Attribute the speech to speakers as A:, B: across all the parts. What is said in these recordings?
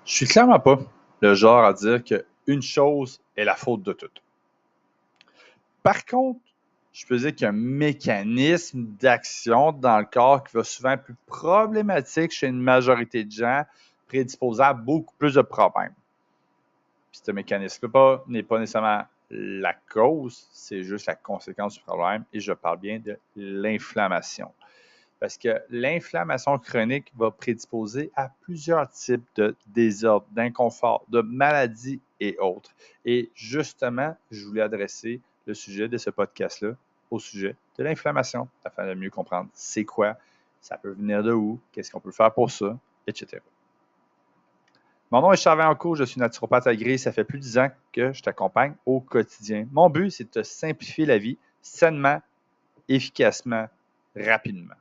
A: Je suis clairement pas le genre à dire qu'une chose est la faute de toutes. Par contre, je peux dire qu'il y a un mécanisme d'action dans le corps qui va souvent être plus problématique chez une majorité de gens, prédisposés à beaucoup plus de problèmes. Puis ce mécanisme-là n'est pas nécessairement la cause, c'est juste la conséquence du problème, et je parle bien de l'inflammation. Parce que l'inflammation chronique va prédisposer à plusieurs types de désordres, d'inconfort, de maladies et autres. Et justement, je voulais adresser le sujet de ce podcast-là au sujet de l'inflammation, afin de mieux comprendre c'est quoi, ça peut venir de où, qu'est-ce qu'on peut faire pour ça, etc. Mon nom est Charles Vaillancourt, je suis naturopathe agréé. Ça fait plus de 10 ans que je t'accompagne au quotidien. Mon but, c'est de te simplifier la vie sainement, efficacement, rapidement.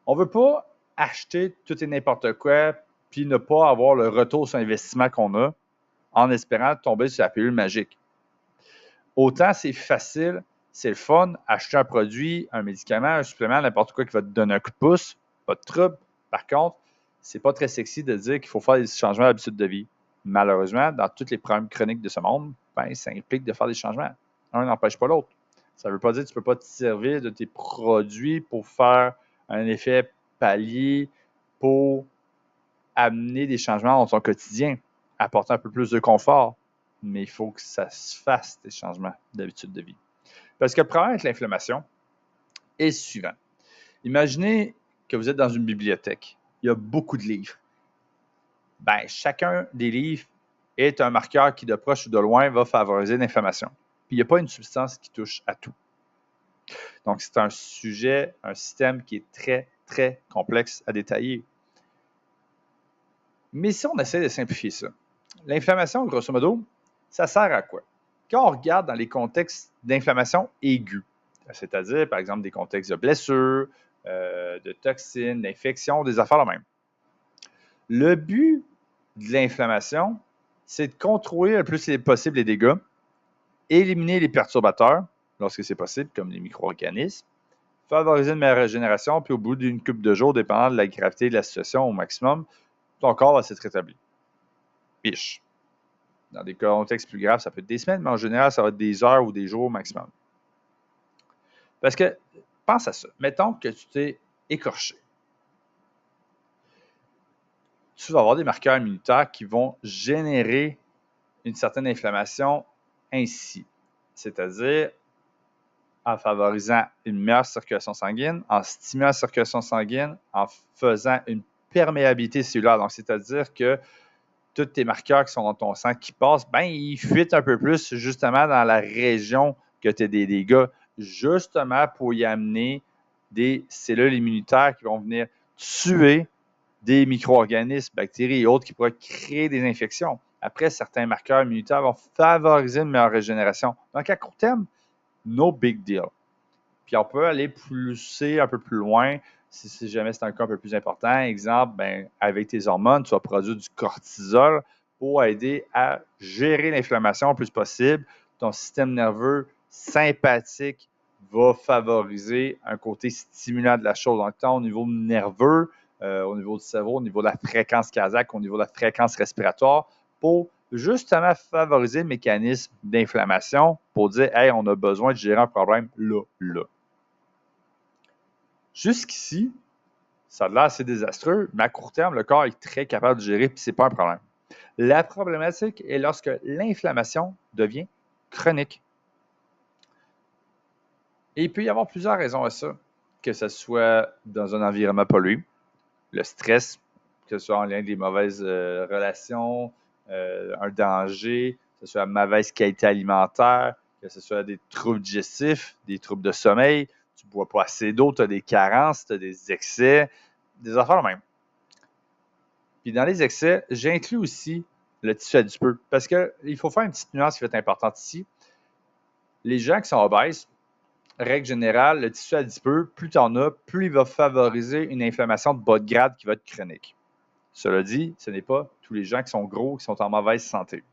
A: On ne veut pas acheter tout et n'importe quoi puis ne pas avoir le retour sur investissement qu'on a en espérant tomber sur la pilule magique. Autant c'est facile, c'est le fun, acheter un produit, un médicament, un supplément, n'importe quoi qui va te donner un coup de pouce, pas de trouble. Par contre, c'est pas très sexy de dire qu'il faut faire des changements d'habitude de vie. Malheureusement, dans tous les problèmes chroniques de ce monde, ça implique de faire des changements. Un n'empêche pas l'autre. Ça ne veut pas dire que tu ne peux pas te servir de tes produits pour faire un effet palier, pour amener des changements dans ton quotidien, apporter un peu plus de confort. Mais il faut que ça se fasse, des changements d'habitude de vie. Parce que le problème avec l'inflammation est le suivant. Imaginez que vous êtes dans une bibliothèque. Il y a beaucoup de livres. Chacun des livres est un marqueur qui, de proche ou de loin, va favoriser l'inflammation. Puis il n'y a pas une substance qui touche à tout. Donc, c'est un sujet, un système qui est très, très complexe à détailler. Mais si on essaie de simplifier ça, l'inflammation, grosso modo, ça sert à quoi? Quand on regarde dans les contextes d'inflammation aiguë, c'est-à-dire, par exemple, des contextes de blessures, de toxines, d'infections, des affaires là même. Le but de l'inflammation, c'est de contrôler le plus possible les dégâts, éliminer les perturbateurs, lorsque c'est possible, comme les micro-organismes, favoriser une meilleure régénération, puis au bout d'une couple de jours, dépendant de la gravité de la situation au maximum, ton corps va s'être rétabli. Piche. Dans des contextes plus graves, ça peut être des semaines, mais en général, ça va être des heures ou des jours au maximum. Parce que, pense à ça. Mettons que tu t'es écorché. Tu vas avoir des marqueurs immunitaires qui vont générer une certaine inflammation ainsi. C'est-à-dire en favorisant une meilleure circulation sanguine, en stimulant la circulation sanguine, en faisant une perméabilité cellulaire. Donc, c'est-à-dire que tous tes marqueurs qui sont dans ton sang qui passent, ils fuitent un peu plus justement dans la région que tu as des dégâts, justement pour y amener des cellules immunitaires qui vont venir tuer des micro-organismes, bactéries et autres qui pourraient créer des infections. Après, certains marqueurs immunitaires vont favoriser une meilleure régénération. Donc, à court terme, no big deal. Puis, on peut aller pousser un peu plus loin si jamais c'est un cas un peu plus important. Exemple, avec tes hormones, tu vas produire du cortisol pour aider à gérer l'inflammation le plus possible. Ton système nerveux sympathique va favoriser un côté stimulant de la chose. Donc, tant au niveau nerveux, au niveau du cerveau, au niveau de la fréquence cardiaque, au niveau de la fréquence respiratoire, pour justement favoriser le mécanisme d'inflammation pour dire « Hey, on a besoin de gérer un problème là. » Jusqu'ici, ça a l'air assez désastreux, mais à court terme, le corps est très capable de gérer et ce n'est pas un problème. La problématique est lorsque l'inflammation devient chronique. Et il peut y avoir plusieurs raisons à ça, que ce soit dans un environnement pollué, le stress, que ce soit en lien avec des mauvaises relations, un danger, que ce soit la mauvaise qualité alimentaire, que ce soit des troubles digestifs, des troubles de sommeil, tu ne bois pas assez d'eau, tu as des carences, tu as des excès, des affaires même. Puis dans les excès, j'inclus aussi le tissu adipeux, parce qu'il faut faire une petite nuance qui va être importante ici. Les gens qui sont obèses, règle générale, le tissu adipeux, plus tu en as, plus il va favoriser une inflammation de bas de grade qui va être chronique. Cela dit, ce n'est pas tous les gens qui sont gros qui sont en mauvaise santé.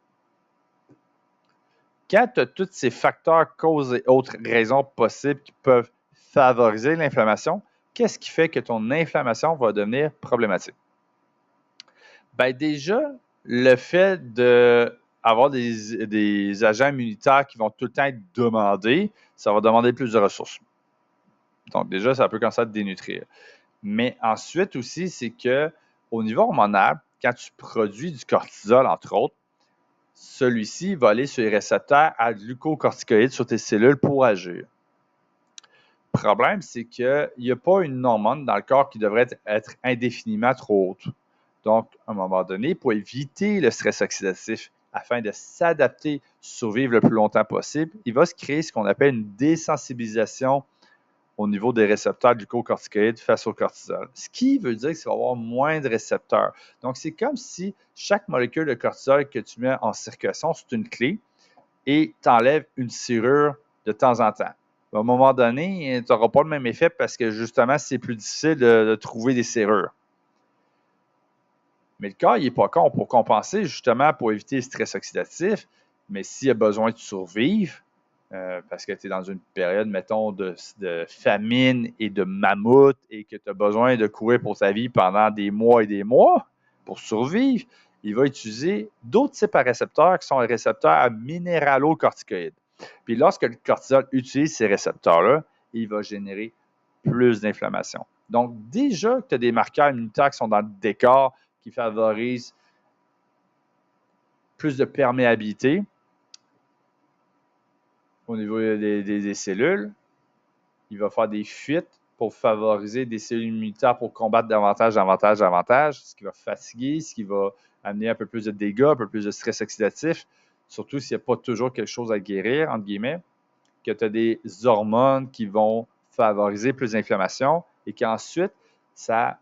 A: Quand tu as tous ces facteurs, causes et autres raisons possibles qui peuvent favoriser l'inflammation, qu'est-ce qui fait que ton inflammation va devenir problématique? Ben déjà, le fait d'avoir des agents immunitaires qui vont tout le temps être demandés, ça va demander plus de ressources. Donc déjà, ça peut commencer à te dénutrir. Mais ensuite aussi, c'est que au niveau hormonal, quand tu produis du cortisol, entre autres, celui-ci va aller sur les récepteurs à glucocorticoïdes sur tes cellules pour agir. Le problème, c'est qu'il n'y a pas une hormone dans le corps qui devrait être indéfiniment trop haute. Donc, à un moment donné, pour éviter le stress oxydatif, afin de s'adapter, survivre le plus longtemps possible, il va se créer ce qu'on appelle une désensibilisation au niveau des récepteurs glucocorticoïdes face au cortisol. Ce qui veut dire qu'il va y avoir moins de récepteurs. Donc, c'est comme si chaque molécule de cortisol que tu mets en circulation, c'est une clé et tu enlèves une serrure de temps en temps. À un moment donné, tu n'auras pas le même effet parce que justement, c'est plus difficile de trouver des serrures. Mais le corps, il n'est pas con pour compenser, justement, pour éviter le stress oxydatif. Mais s'il a besoin de survivre, parce que tu es dans une période, mettons, de famine et de mammouth et que tu as besoin de courir pour ta vie pendant des mois et des mois pour survivre, il va utiliser d'autres types de récepteurs qui sont les récepteurs à minéralocorticoïdes. Puis lorsque le cortisol utilise ces récepteurs-là, il va générer plus d'inflammation. Donc, déjà que tu as des marqueurs immunitaires qui sont dans le décor, qui favorisent plus de perméabilité au niveau des cellules, il va faire des fuites pour favoriser des cellules immunitaires pour combattre davantage, ce qui va fatiguer, ce qui va amener un peu plus de dégâts, un peu plus de stress oxydatif, surtout s'il n'y a pas toujours quelque chose à guérir, entre guillemets, que tu as des hormones qui vont favoriser plus d'inflammation et qu'ensuite, ça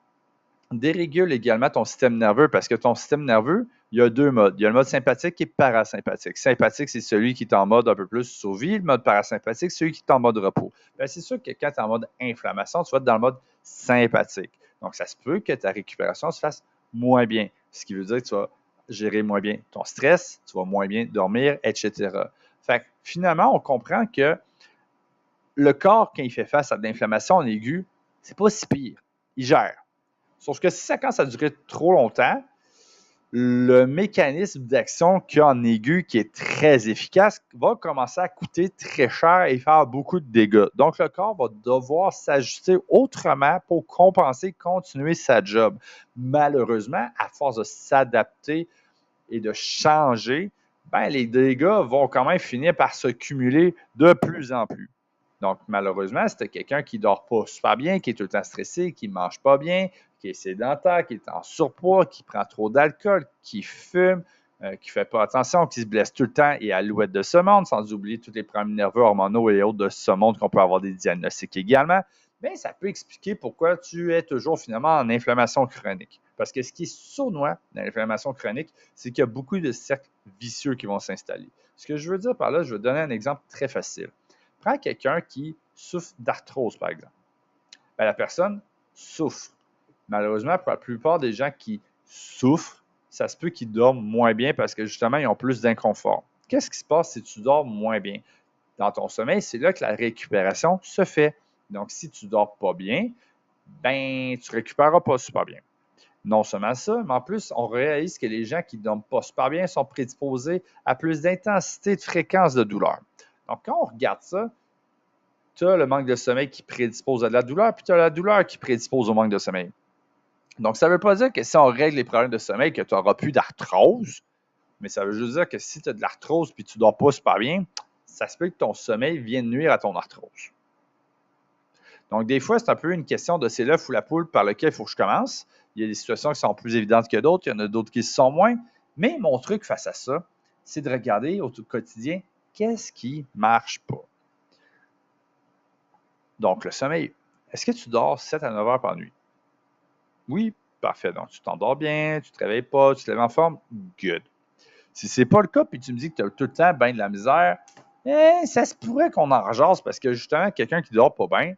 A: dérégule également ton système nerveux parce que ton système nerveux, il y a deux modes. Il y a le mode sympathique et parasympathique. Sympathique, c'est celui qui est en mode un peu plus survie. Le mode parasympathique, c'est celui qui est en mode repos. Bien, c'est sûr que quand tu es en mode inflammation, tu vas être dans le mode sympathique. Donc, ça se peut que ta récupération se fasse moins bien. Ce qui veut dire que tu vas gérer moins bien ton stress, tu vas moins bien dormir, etc. Fait que, finalement, on comprend que le corps, quand il fait face à de l'inflammation en aigu, c'est pas si pire. Il gère. Sauf que si ça commence à durer trop longtemps, le mécanisme d'action qu'il y a en aigu, qui est très efficace, va commencer à coûter très cher et faire beaucoup de dégâts. Donc, le corps va devoir s'ajuster autrement pour compenser, continuer sa job. Malheureusement, à force de s'adapter et de changer, ben, les dégâts vont quand même finir par se cumuler de plus en plus. Donc, malheureusement, c'était quelqu'un qui ne dort pas super bien, qui est tout le temps stressé, qui ne mange pas bien, qui est sédentaire, qui est en surpoids, qui prend trop d'alcool, qui fume, qui ne fait pas attention, qui se blesse tout le temps et à l'ouette de ce monde, sans oublier tous les problèmes nerveux, hormonaux et autres de ce monde qu'on peut avoir des diagnostics également, bien, ça peut expliquer pourquoi tu es toujours finalement en inflammation chronique. Parce que ce qui est sournois dans l'inflammation chronique, c'est qu'il y a beaucoup de cercles vicieux qui vont s'installer. Ce que je veux dire par là, je vais donner un exemple très facile. Prends quelqu'un qui souffre d'arthrose, par exemple. Bien, la personne souffre. Malheureusement, pour la plupart des gens qui souffrent, ça se peut qu'ils dorment moins bien parce que justement, ils ont plus d'inconfort. Qu'est-ce qui se passe si tu dors moins bien? Dans ton sommeil, c'est là que la récupération se fait. Donc, si tu ne dors pas bien, ben, tu ne récupéreras pas super bien. Non seulement ça, mais en plus, on réalise que les gens qui ne dorment pas super bien sont prédisposés à plus d'intensité et de fréquence de douleur. Donc, quand on regarde ça, tu as le manque de sommeil qui prédispose à de la douleur, puis tu as la douleur qui prédispose au manque de sommeil. Donc, ça ne veut pas dire que si on règle les problèmes de sommeil, que tu n'auras plus d'arthrose, mais ça veut juste dire que si tu as de l'arthrose et tu ne dors pas super bien, ça se peut que ton sommeil vienne nuire à ton arthrose. Donc, des fois, c'est un peu une question de c'est l'œuf ou la poule par lequel il faut que je commence. Il y a des situations qui sont plus évidentes que d'autres, il y en a d'autres qui sont moins. Mais mon truc face à ça, c'est de regarder au quotidien qu'est-ce qui ne marche pas. Donc, le sommeil. Est-ce que tu dors 7 à 9 heures par nuit? Oui, parfait. Donc, tu t'endors bien, tu ne te réveilles pas, tu te lèves en forme? Good. Si ce n'est pas le cas, puis tu me dis que tu as tout le temps bien de la misère, ça se pourrait qu'on en rejase parce que justement, quelqu'un qui ne dort pas bien,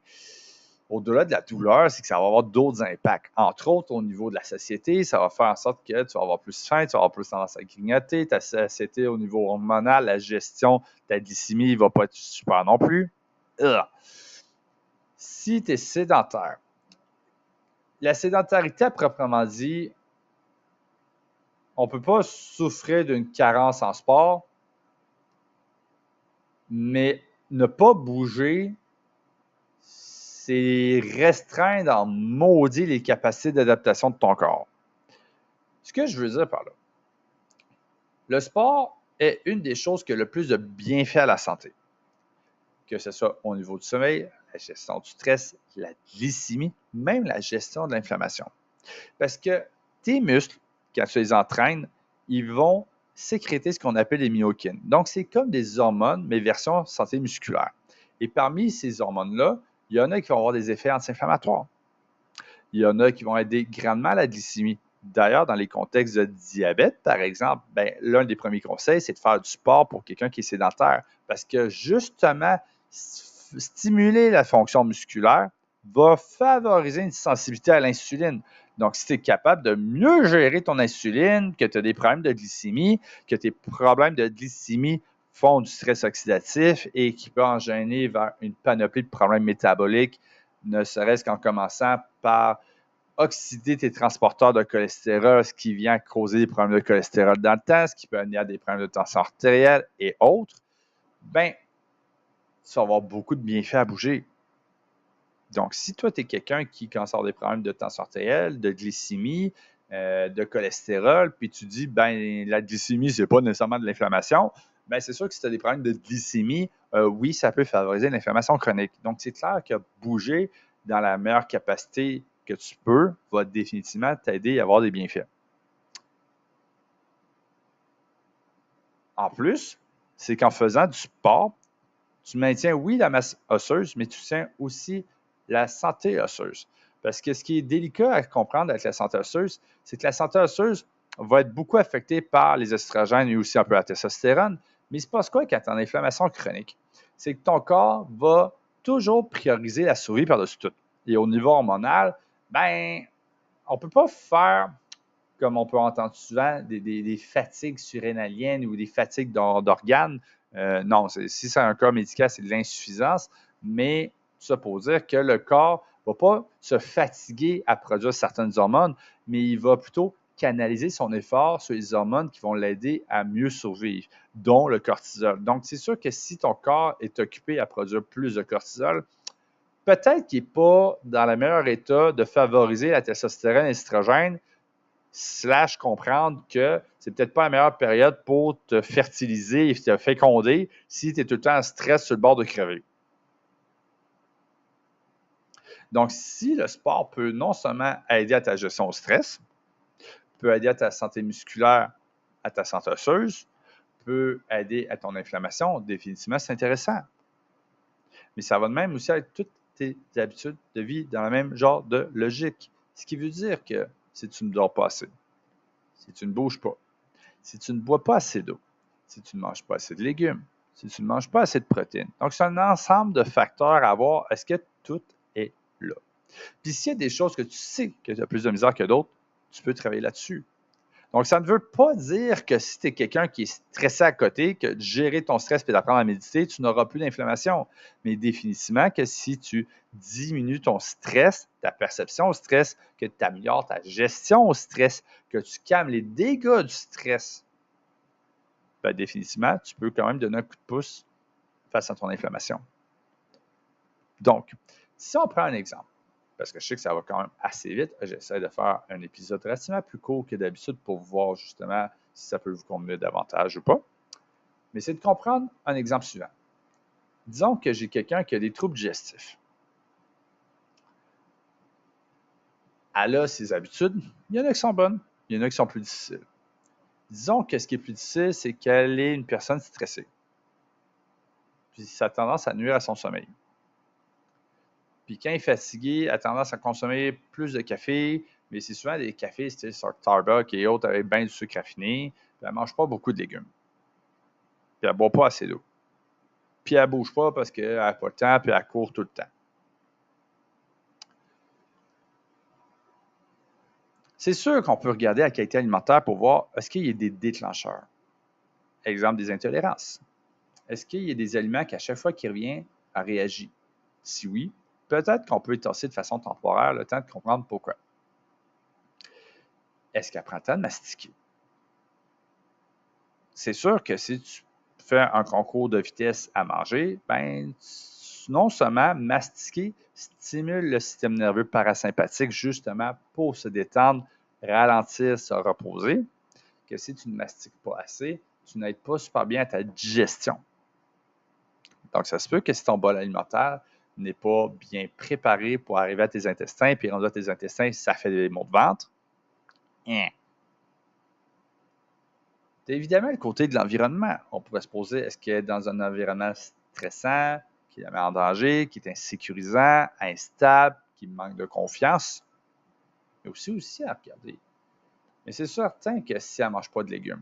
A: au-delà de la douleur, c'est que ça va avoir d'autres impacts. Entre autres, au niveau de la satiété, ça va faire en sorte que tu vas avoir plus faim, tu vas avoir plus tendance à grignoter, ta satiété au niveau hormonal, la gestion de ta glycémie ne va pas être super non plus. Si tu es sédentaire, la sédentarité à proprement dit, on ne peut pas souffrir d'une carence en sport, mais ne pas bouger, c'est restreindre en maudit les capacités d'adaptation de ton corps. Ce que je veux dire par là, le sport est une des choses qui a le plus de bienfaits à la santé. Que ce soit au niveau du sommeil, la gestion du stress, la glycémie, même la gestion de l'inflammation. Parce que tes muscles, quand tu les entraînes, ils vont sécréter ce qu'on appelle les myokines. Donc, c'est comme des hormones, mais version santé musculaire. Et parmi ces hormones-là, il y en a qui vont avoir des effets anti-inflammatoires. Il y en a qui vont aider grandement la glycémie. D'ailleurs, dans les contextes de diabète, par exemple, l'un des premiers conseils, c'est de faire du sport pour quelqu'un qui est sédentaire. Parce que justement, stimuler la fonction musculaire va favoriser une sensibilité à l'insuline. Donc, si tu es capable de mieux gérer ton insuline, que tu as des problèmes de glycémie, que tes problèmes de glycémie font du stress oxydatif et qui peut entraîner vers une panoplie de problèmes métaboliques, ne serait-ce qu'en commençant par oxyder tes transporteurs de cholestérol, ce qui vient causer des problèmes de cholestérol dans le temps, ce qui peut amener à des problèmes de tension artérielle et autres, ben, tu vas avoir beaucoup de bienfaits à bouger. Donc, si toi, tu es quelqu'un qui commence à avoir des problèmes de tension artérielle, de glycémie, de cholestérol, puis tu dis, la glycémie, c'est pas nécessairement de l'inflammation, c'est sûr que si tu as des problèmes de glycémie, oui, ça peut favoriser l'inflammation chronique. Donc, c'est clair que bouger dans la meilleure capacité que tu peux va définitivement t'aider à avoir des bienfaits. En plus, c'est qu'en faisant du sport, tu maintiens, oui, la masse osseuse, mais tu tiens aussi la santé osseuse. Parce que ce qui est délicat à comprendre avec la santé osseuse, c'est que la santé osseuse va être beaucoup affectée par les oestrogènes et aussi un peu la testostérone. Mais il se passe quoi quand tu es en inflammation chronique? C'est que ton corps va toujours prioriser la survie par-dessus tout. Et au niveau hormonal, on ne peut pas faire, comme on peut entendre souvent, des fatigues surrénaliennes ou des fatigues d'organes. Non, si c'est un cas médical, c'est de l'insuffisance, mais ça pour dire que le corps ne va pas se fatiguer à produire certaines hormones, mais il va plutôt canaliser son effort sur les hormones qui vont l'aider à mieux survivre, dont le cortisol. Donc, c'est sûr que si ton corps est occupé à produire plus de cortisol, peut-être qu'il n'est pas dans le meilleur état de favoriser la testostérone et l'estrogène, / comprendre que c'est peut-être pas la meilleure période pour te fertiliser et te féconder si tu es tout le temps en stress sur le bord de crever. Donc, si le sport peut non seulement aider à ta gestion au stress, peut aider à ta santé musculaire, à ta santé osseuse, peut aider à ton inflammation, définitivement, c'est intéressant. Mais ça va de même aussi avec toutes tes habitudes de vie dans le même genre de logique. Ce qui veut dire que si tu ne dors pas assez, si tu ne bouges pas, si tu ne bois pas assez d'eau, si tu ne manges pas assez de légumes, si tu ne manges pas assez de protéines. Donc, c'est un ensemble de facteurs à voir. Est-ce que tout est là? Puis, s'il y a des choses que tu sais que tu as plus de misère que d'autres, tu peux travailler là-dessus. Donc, ça ne veut pas dire que si tu es quelqu'un qui est stressé à côté, que de gérer ton stress et d'apprendre à méditer, tu n'auras plus d'inflammation. Mais définitivement que si tu diminues ton stress, ta perception au stress, que tu améliores ta gestion au stress, que tu calmes les dégâts du stress, définitivement, tu peux quand même donner un coup de pouce face à ton inflammation. Donc, si on prend un exemple, parce que je sais que ça va quand même assez vite, j'essaie de faire un épisode relativement plus court que d'habitude pour voir justement si ça peut vous convenir davantage ou pas. Mais c'est de comprendre un exemple suivant. Disons que j'ai quelqu'un qui a des troubles digestifs. Elle a ses habitudes, il y en a qui sont bonnes, il y en a qui sont plus difficiles. Disons que ce qui est plus difficile, c'est qu'elle est une personne stressée. Puis ça a tendance à nuire à son sommeil. Puis quand elle est fatiguée, elle a tendance à consommer plus de café, mais c'est souvent des cafés sur Starbucks et autres avec bien du sucre raffiné. Puis elle ne mange pas beaucoup de légumes. Puis elle ne boit pas assez d'eau. Puis elle ne bouge pas parce qu'elle n'a pas le temps, puis elle court tout le temps. C'est sûr qu'on peut regarder la qualité alimentaire pour voir est-ce qu'il y a des déclencheurs. Exemple des intolérances. Est-ce qu'il y a des aliments qu'à chaque fois qu'il revient, elle réagit? Si oui, peut-être qu'on peut étasser de façon temporaire le temps de comprendre pourquoi. Est-ce qu'elle prend le temps de mastiquer? c'est sûr que si tu fais un concours de vitesse à manger, ben, non seulement mastiquer stimule le système nerveux parasympathique justement pour se détendre, ralentir, se reposer, que si tu ne mastiques pas assez, tu n'aides pas super bien à ta digestion. Donc, ça se peut que si ton bol alimentaire n'est pas bien préparé pour arriver à tes intestins, puis rendu à tes intestins, ça fait des maux de ventre. C'est évidemment le côté de l'environnement. On pourrait se poser, est-ce que dans un environnement stressant, qui la met en danger, qui est insécurisant, instable, qui manque de confiance? Il y a aussi à regarder. Mais c'est certain que si elle ne mange pas de légumes,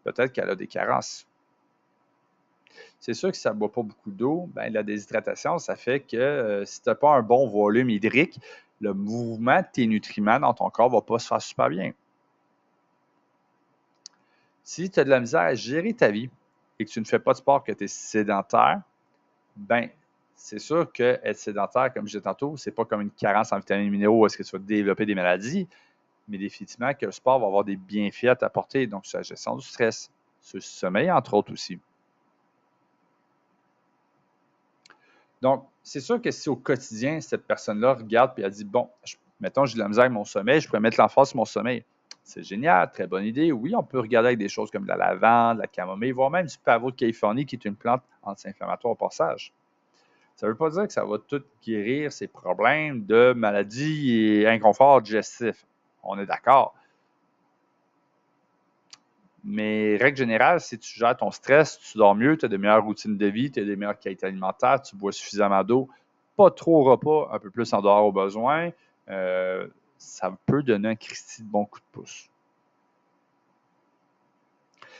A: peut-être qu'elle a des carences. C'est sûr que si elle ne boit pas beaucoup d'eau, ben, la déshydratation, ça fait que si tu n'as pas un bon volume hydrique, le mouvement de tes nutriments dans ton corps ne va pas se faire super bien. Si tu as de la misère à gérer ta vie et que tu ne fais pas de sport, que tu es sédentaire, ben c'est sûr que être sédentaire, comme je disais tantôt, c'est pas comme une carence en vitamines et minéraux où est-ce que tu vas développer des maladies, mais définitivement que le sport va avoir des bienfaits à t'apporter, donc sur la gestion du stress, sur le sommeil, entre autres aussi. Donc, c'est sûr que si au quotidien, cette personne-là regarde et elle dit, bon, mettons, j'ai de la misère avec mon sommeil, je pourrais mettre l'emphase sur mon sommeil. C'est génial, très bonne idée. Oui, on peut regarder avec des choses comme la lavande, la camomille, voire même du pavot de Californie, qui est une plante anti-inflammatoire au passage. Ça ne veut pas dire que ça va tout guérir ces problèmes de maladies et inconfort digestif. On est d'accord. Mais règle générale, si tu gères ton stress, tu dors mieux, tu as de meilleures routines de vie, tu as des meilleures qualités alimentaires, tu bois suffisamment d'eau, pas trop au repas, un peu plus en dehors au besoin, ça peut donner un Christi de bon coup de pouce.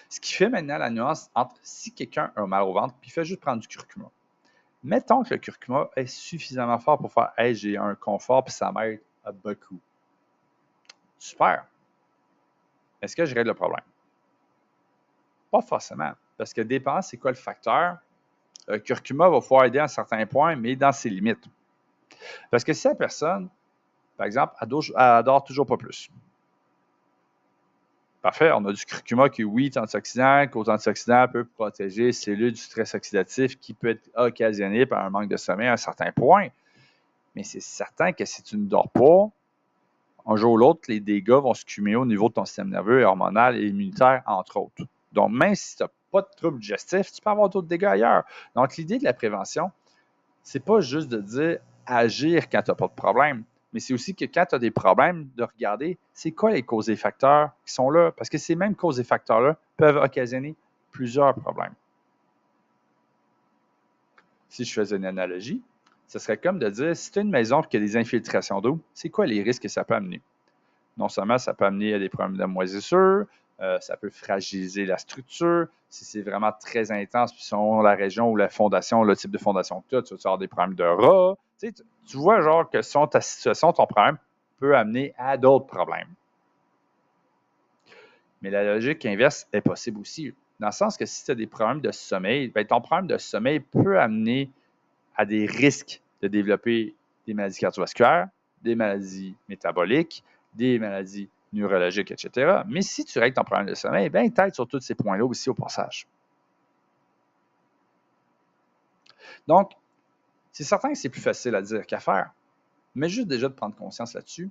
A: Ce qui fait maintenant la nuance entre si quelqu'un a mal au ventre, puis il fait juste prendre du curcuma. Mettons que le curcuma est suffisamment fort pour faire « Hey, j'ai un confort, puis ça m'aide à beaucoup. » Super. Est-ce que je règle le problème? Pas forcément. Parce que dépend, c'est quoi le facteur. Curcuma va pouvoir aider à un certain point, mais dans ses limites. Parce que si la personne, par exemple, elle dort toujours pas plus. Parfait, on a du curcuma qui, oui, est antioxydant, qu'aux antioxydants peut protéger les cellules du stress oxydatif qui peut être occasionné par un manque de sommeil à un certain point. Mais c'est certain que si tu ne dors pas, un jour ou l'autre, les dégâts vont se cumuler au niveau de ton système nerveux, hormonal et immunitaire, entre autres. Donc, même si tu n'as pas de troubles digestifs, tu peux avoir d'autres dégâts ailleurs. Donc, l'idée de la prévention, c'est pas juste de dire agir quand tu n'as pas de problème, mais c'est aussi que quand tu as des problèmes, de regarder c'est quoi les causes et facteurs qui sont là. Parce que ces mêmes causes et facteurs-là peuvent occasionner plusieurs problèmes. Si je faisais une analogie, ce serait comme de dire si tu as une maison qui a des infiltrations d'eau, c'est quoi les risques que ça peut amener? Non seulement ça peut amener à des problèmes de moisissure, ça peut fragiliser la structure. Si c'est vraiment très intense, puis selon la région ou la fondation, le type de fondation que tu vas avoir des problèmes de rats. Tu vois, genre, que selon ta situation, ton problème peut amener à d'autres problèmes. Mais la logique inverse est possible aussi. Dans le sens que si tu as des problèmes de sommeil, bien, ton problème de sommeil peut amener à des risques de développer des maladies cardiovasculaires, des maladies métaboliques, des maladies neurologiques, etc. Mais si tu règles ton problème de sommeil, bien, t'aides sur tous ces points-là aussi au passage. Donc, c'est certain que c'est plus facile à dire qu'à faire, mais juste déjà de prendre conscience là-dessus,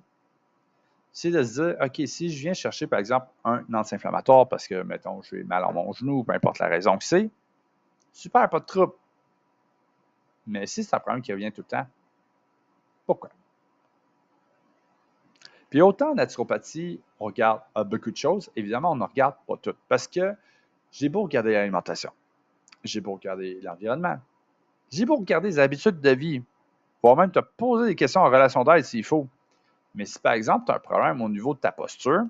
A: c'est de se dire, OK, si je viens chercher, par exemple, un anti-inflammatoire parce que, mettons, j'ai mal à mon genou, peu importe la raison que c'est, super, pas de trouble. Mais si c'est un problème qui revient tout le temps, pourquoi? Puis autant en naturopathie, on regarde beaucoup de choses. Évidemment, on ne regarde pas toutes. Parce que j'ai beau regarder l'alimentation, j'ai beau regarder l'environnement, j'ai beau regarder les habitudes de vie, voire même te poser des questions en relation d'aide s'il faut. Mais si par exemple, tu as un problème au niveau de ta posture,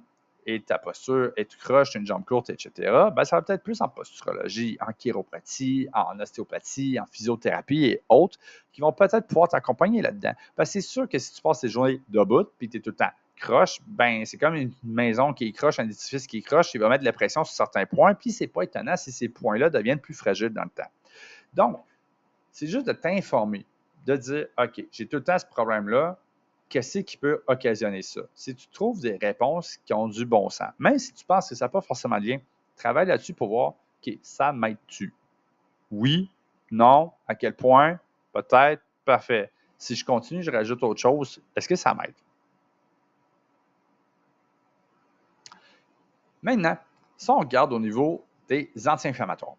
A: et ta posture est croche, tu as une jambe courte, etc., ben, ça va peut-être plus en posturologie, en chiropratie, en ostéopathie, en physiothérapie et autres qui vont peut-être pouvoir t'accompagner là-dedans. Parce que c'est sûr que si tu passes tes journées debout puis tu es tout le temps croche, ben c'est comme une maison qui est croche, un édifice qui est croche, il va mettre de la pression sur certains points, puis c'est pas étonnant si ces points-là deviennent plus fragiles dans le temps. Donc, c'est juste de t'informer, de dire, OK, j'ai tout le temps ce problème-là, qu'est-ce qui peut occasionner ça? Si tu trouves des réponses qui ont du bon sens, même si tu penses que ça n'a pas forcément de lien Travaille là-dessus pour voir, OK, ça m'aide-tu? Oui, non, à quel point? Peut-être, parfait. Si je continue, je rajoute autre chose, est-ce que ça m'aide? Maintenant, si on regarde au niveau des anti-inflammatoires,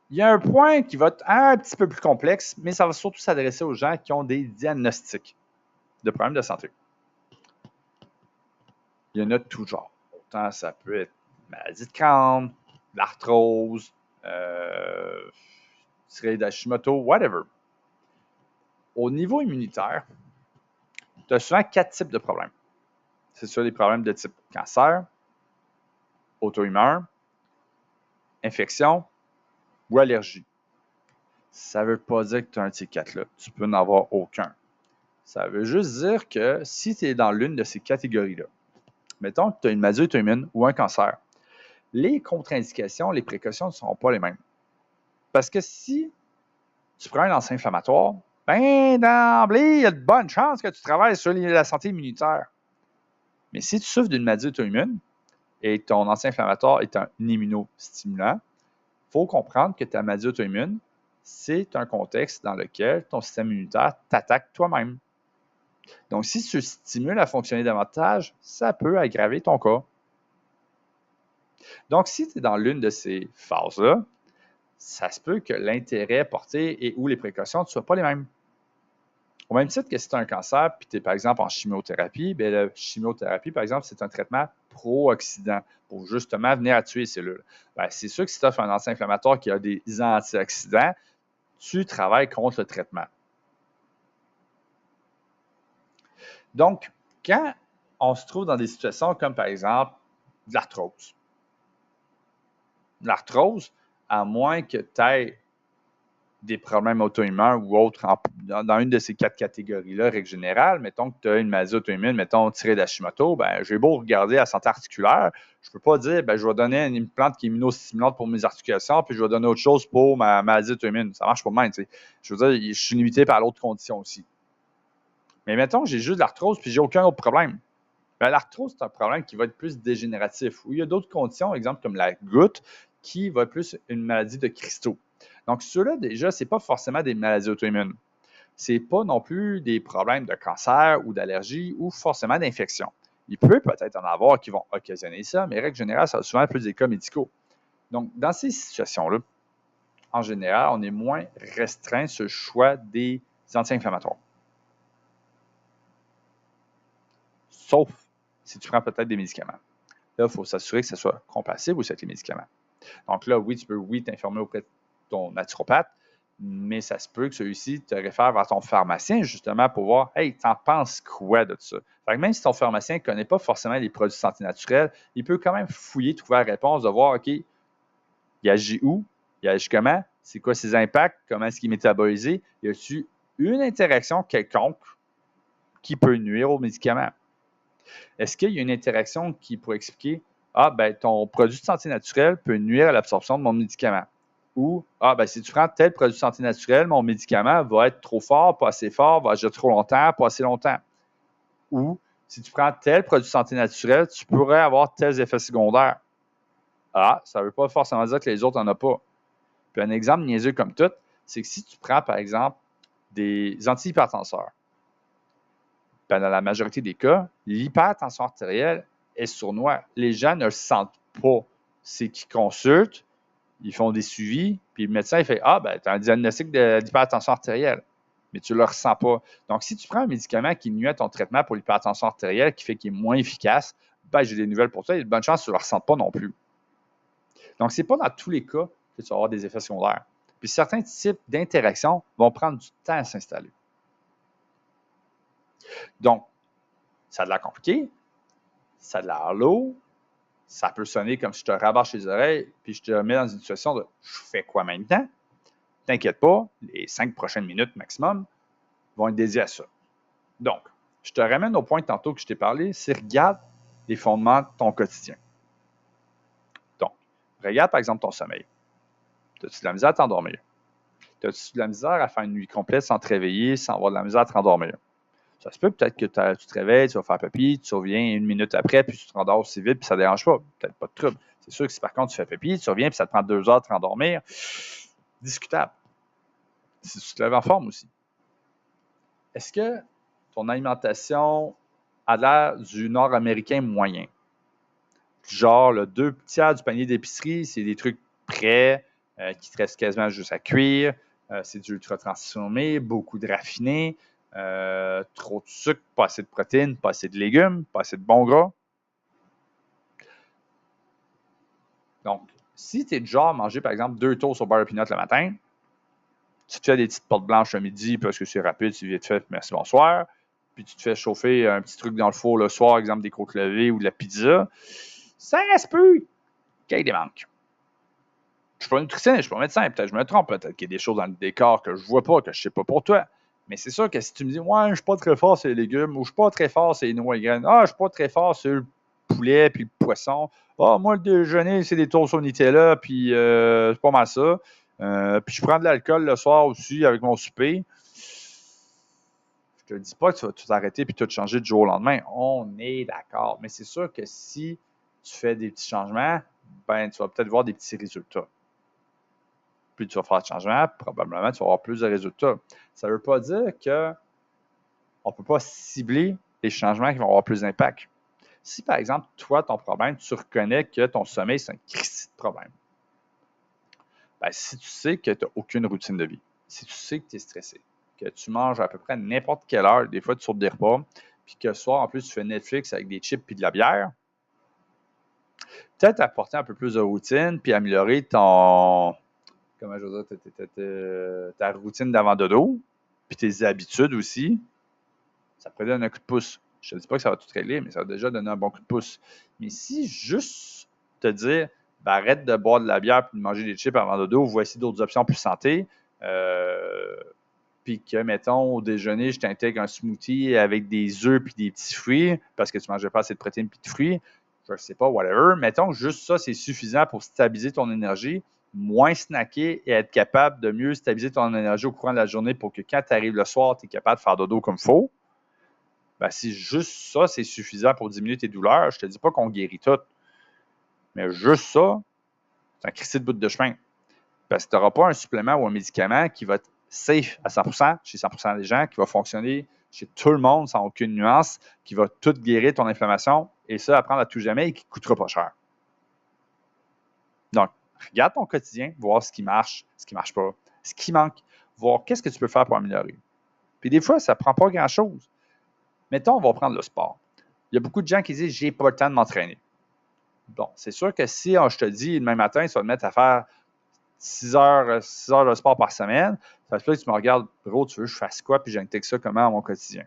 A: il y a un point qui va être un petit peu plus complexe, mais ça va surtout s'adresser aux gens qui ont des diagnostics de problèmes de santé. Il y en a de tout genre. Autant ça peut être maladie de Crohn, l'arthrose, tiré d'Hashimoto, whatever. Au niveau immunitaire, tu as souvent 4 types de problèmes. C'est soit des problèmes de type cancer, auto-immun, infection ou allergie. Ça ne veut pas dire que tu as un de ces 4-là. Tu peux n'en avoir aucun. Ça veut juste dire que si tu es dans l'une de ces catégories-là, mettons que tu as une maladie auto-immune ou un cancer, les contre-indications, les précautions ne seront pas les mêmes. Parce que si tu prends un anti-inflammatoire, ben d'emblée, il y a de bonnes chances que tu travailles sur la santé immunitaire. Mais si tu souffres d'une maladie auto-immune et ton anti-inflammatoire est un immunostimulant, il faut comprendre que ta maladie auto-immune, c'est un contexte dans lequel ton système immunitaire t'attaque toi-même. Donc, si tu stimules à fonctionner davantage, ça peut aggraver ton cas. Donc, si tu es dans l'une de ces phases-là, ça se peut que l'intérêt porté et ou les précautions ne soient pas les mêmes. Au même titre que si tu as un cancer puis tu es par exemple en chimiothérapie, bien, la chimiothérapie, par exemple, c'est un traitement pro-oxydant pour justement venir à tuer les cellules. Bien, c'est sûr que si tu offres un anti-inflammatoire qui a des antioxydants, tu travailles contre le traitement. Donc, quand on se trouve dans des situations comme par exemple de l'arthrose, à moins que tu aies des problèmes auto-immuns ou autres dans une de ces 4 catégories-là, règle générale, mettons que tu as une maladie auto-immune, mettons tiré d'Hashimoto, ben, j'ai beau regarder la santé articulaire, je ne peux pas dire, ben, je vais donner une plante qui est immunostimulante pour mes articulations, puis je vais donner autre chose pour ma maladie auto-immune. Ça marche pas de même, tu sais. Je veux dire, je suis limité par l'autre condition aussi. Mais mettons que j'ai juste de l'arthrose, puis j'ai aucun autre problème. Ben, l'arthrose, c'est un problème qui va être plus dégénératif. Ou il y a d'autres conditions, exemple comme la goutte, qui va être plus une maladie de cristaux. Donc, ceux-là, déjà, ce n'est pas forcément des maladies auto-immunes. Ce n'est pas non plus des problèmes de cancer ou d'allergie ou forcément d'infection. Il peut peut-être en avoir qui vont occasionner ça, mais règle générale, ça va souvent être plus des cas médicaux. Donc, dans ces situations-là, en général, on est moins restreint sur le choix des anti-inflammatoires. Sauf si tu prends peut-être des médicaments. Là, il faut s'assurer que ça soit compatible aussi avec les médicaments. Donc là, oui, tu peux, t'informer auprès de ton naturopathe, mais ça se peut que celui-ci te réfère vers ton pharmacien, justement, pour voir, hey, t'en penses quoi de ça? Fait que même si ton pharmacien ne connaît pas forcément les produits de santé naturelle, il peut quand même fouiller, trouver la réponse, de voir, OK, il agit où? Il agit comment? C'est quoi ses impacts? Comment est-ce qu'il est métabolisé? Y a-t-il une interaction quelconque qui peut nuire aux médicaments? Est-ce qu'il y a une interaction qui pourrait expliquer, ah, ben, ton produit de santé naturelle peut nuire à l'absorption de mon médicament? Ou, ah, ben, si tu prends tel produit de santé naturelle, mon médicament va être trop fort, pas assez fort, va agir trop longtemps, pas assez longtemps. Ou, si tu prends tel produit de santé naturelle, tu pourrais avoir tels effets secondaires. Ah, ça ne veut pas forcément dire que les autres n'en ont pas. Puis un exemple niaiseux comme tout, c'est que si tu prends, par exemple, des antihypertenseurs, ben, dans la majorité des cas, l'hypertension artérielle est sournois. Les gens ne le sentent pas. C'est qu'ils consultent, ils font des suivis, puis le médecin il fait ah, ben, tu as un diagnostic d'hypertension artérielle, mais tu ne le ressens pas. Donc, si tu prends un médicament qui nuit à ton traitement pour l'hypertension artérielle, qui fait qu'il est moins efficace, ben, j'ai des nouvelles pour toi, il y a de bonnes chances que tu ne le ressentes pas non plus. Donc, ce n'est pas dans tous les cas que tu vas avoir des effets secondaires. Puis certains types d'interactions vont prendre du temps à s'installer. Donc, ça a de l'air compliqué, ça a de l'air lourd, ça peut sonner comme si je te rabâche les oreilles, puis je te mets dans une situation de je fais quoi maintenant? T'inquiète pas, les 5 prochaines minutes maximum vont être dédiées à ça. Donc, je te ramène au point tantôt que je t'ai parlé, c'est regarde les fondements de ton quotidien. Donc, regarde par exemple ton sommeil. As-tu de la misère à t'endormir? As-tu de la misère à faire une nuit complète sans te réveiller, sans avoir de la misère à te rendormir? Ça se peut peut-être que tu te réveilles, tu vas faire pipi, tu reviens 1 minute après, puis tu te rendors aussi vite, puis ça ne dérange pas. Peut-être pas de trouble. C'est sûr que si par contre tu fais pipi, tu reviens, puis ça te prend 2 heures de te rendormir, discutable. Si tu te lèves en forme aussi. Est-ce que ton alimentation a l'air du Nord-Américain moyen? Genre, le 2 tiers du panier d'épicerie, c'est des trucs prêts qui te restent quasiment juste à cuire. C'est du ultra transformé, beaucoup de raffinés, trop de sucre, pas assez de protéines, pas assez de légumes, pas assez de bons gras. Donc, si tu es du genre à manger, par exemple, 2 toasts au beurre de pinot le matin, tu te fais des petites pâtes blanches le midi parce que c'est rapide, c'est vite fait, merci, bonsoir. Puis tu te fais chauffer un petit truc dans le four le soir, exemple des côtes levées ou de la pizza, ça se peut qu'il y ait des manques. Je ne suis pas nutritionniste, je ne suis pas médecin, peut-être que je me trompe, peut-être qu'il y a des choses dans le décor que je ne vois pas, que je ne sais pas pour toi. Mais c'est sûr que si tu me dis, ouais, je ne suis pas très fort sur les légumes, ou je ne suis pas très fort sur les noix et graines, je ne suis pas très fort sur le poulet puis le poisson, moi, le déjeuner, c'est des toasts au Nutella, puis c'est pas mal ça. Puis je prends de l'alcool le soir aussi avec mon souper. Je te dis pas que tu vas tout arrêter puis tout changer du jour au lendemain. On est d'accord. Mais c'est sûr que si tu fais des petits changements, ben tu vas peut-être voir des petits résultats. Plus tu vas faire de changements, probablement tu vas avoir plus de résultats. Ça ne veut pas dire qu'on ne peut pas cibler les changements qui vont avoir plus d'impact. Si, par exemple, toi, ton problème, tu reconnais que ton sommeil, c'est un critique de problème. Ben, si tu sais que tu n'as aucune routine de vie, si tu sais que tu es stressé, que tu manges à peu près n'importe quelle heure, des fois tu sautes des repas, puis que ce soir, en plus, tu fais Netflix avec des chips et de la bière, peut-être apporter un peu plus de routine, puis améliorer ton, comment je veux dire, ta routine d'avant dodo, puis tes habitudes aussi, ça pourrait donner un coup de pouce. Je ne te dis pas que ça va tout régler, mais ça va déjà donner un bon coup de pouce. Mais si juste te dire, ben, arrête de boire de la bière et de manger des chips avant dodo, voici d'autres options plus santé, puis que, mettons, au déjeuner, je t'intègre un smoothie avec des œufs puis des petits fruits, parce que tu ne mangeais pas assez de protéines puis de fruits, je ne sais pas, whatever. Mettons que juste ça, c'est suffisant pour stabiliser ton énergie, moins snacker et être capable de mieux stabiliser ton énergie au courant de la journée pour que quand tu arrives le soir, tu es capable de faire dodo comme il faut. Ben, si juste ça, c'est suffisant pour diminuer tes douleurs, je ne te dis pas qu'on guérit tout. Mais juste ça, c'est un cristal de bout de chemin. Parce que tu n'auras pas un supplément ou un médicament qui va être safe à 100% chez 100% des gens, qui va fonctionner chez tout le monde sans aucune nuance, qui va tout guérir ton inflammation, et ça, à prendre à tout jamais et qui ne coûtera pas cher. Donc, regarde ton quotidien, voir ce qui marche pas, ce qui manque, voir qu'est-ce que tu peux faire pour améliorer. Puis des fois, ça ne prend pas grand-chose. Mettons, on va prendre le sport. Il y a beaucoup de gens qui disent « j'ai pas le temps de m'entraîner ». Bon, c'est sûr que si je te dis demain matin, tu vas te mettre à faire 6 heures de sport par semaine, ça se peut que tu me regardes, bro, tu veux que je fasse quoi, puis j'intègre ça comment à mon quotidien.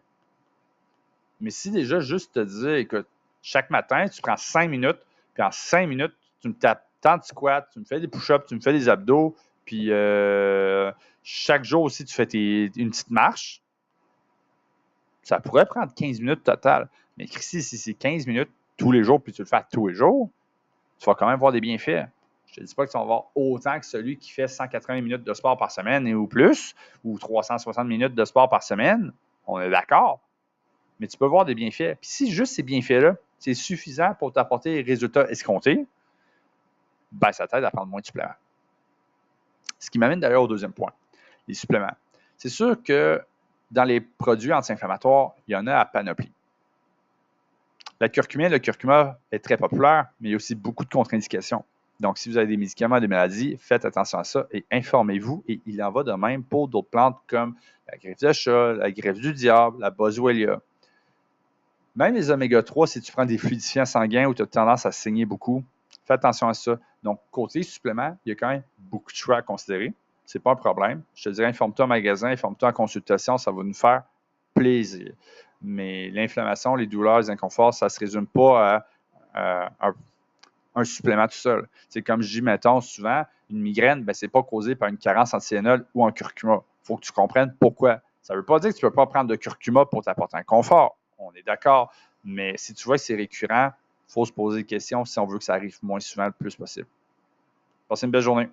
A: Mais si déjà, juste te dire, écoute, chaque matin, tu prends 5 minutes, puis en 5 minutes, tu me tapes tant de squats, tu me fais des push-ups, tu me fais des abdos, puis chaque jour aussi, tu fais une petite marche, ça pourrait prendre 15 minutes total. Mais si c'est 15 minutes tous les jours, puis tu le fais tous les jours, tu vas quand même voir des bienfaits. Je ne te dis pas que tu vas avoir autant que celui qui fait 180 minutes de sport par semaine et ou plus, ou 360 minutes de sport par semaine. On est d'accord. Mais tu peux voir des bienfaits. Puis si juste ces bienfaits-là, c'est suffisant pour t'apporter les résultats escomptés, ben ça t'aide à prendre moins de suppléments. Ce qui m'amène d'ailleurs au deuxième point, les suppléments. C'est sûr que dans les produits anti-inflammatoires, il y en a à panoplie. Le curcuma est très populaire, mais il y a aussi beaucoup de contre-indications. Donc, si vous avez des médicaments, des maladies, faites attention à ça et informez-vous. Et il en va de même pour d'autres plantes comme la greffe de chat, la greffe du diable, la boswellia. Même les oméga 3, si tu prends des fluidifiants sanguins ou tu as tendance à saigner beaucoup, fais attention à ça. Donc, côté supplément, il y a quand même beaucoup de choix à considérer. Ce n'est pas un problème. Je te dirais, informe-toi en magasin, informe-toi en consultation, ça va nous faire plaisir. Mais l'inflammation, les douleurs, les inconforts, ça ne se résume pas à un supplément tout seul. C'est comme je dis, mettons, souvent, une migraine, ben, ce n'est pas causé par une carence en cyanol ou en curcuma. Il faut que tu comprennes pourquoi. Ça ne veut pas dire que tu ne peux pas prendre de curcuma pour t'apporter un confort. On est d'accord. Mais si tu vois que c'est récurrent, il faut se poser des questions si on veut que ça arrive moins souvent le plus possible. Passez une belle journée.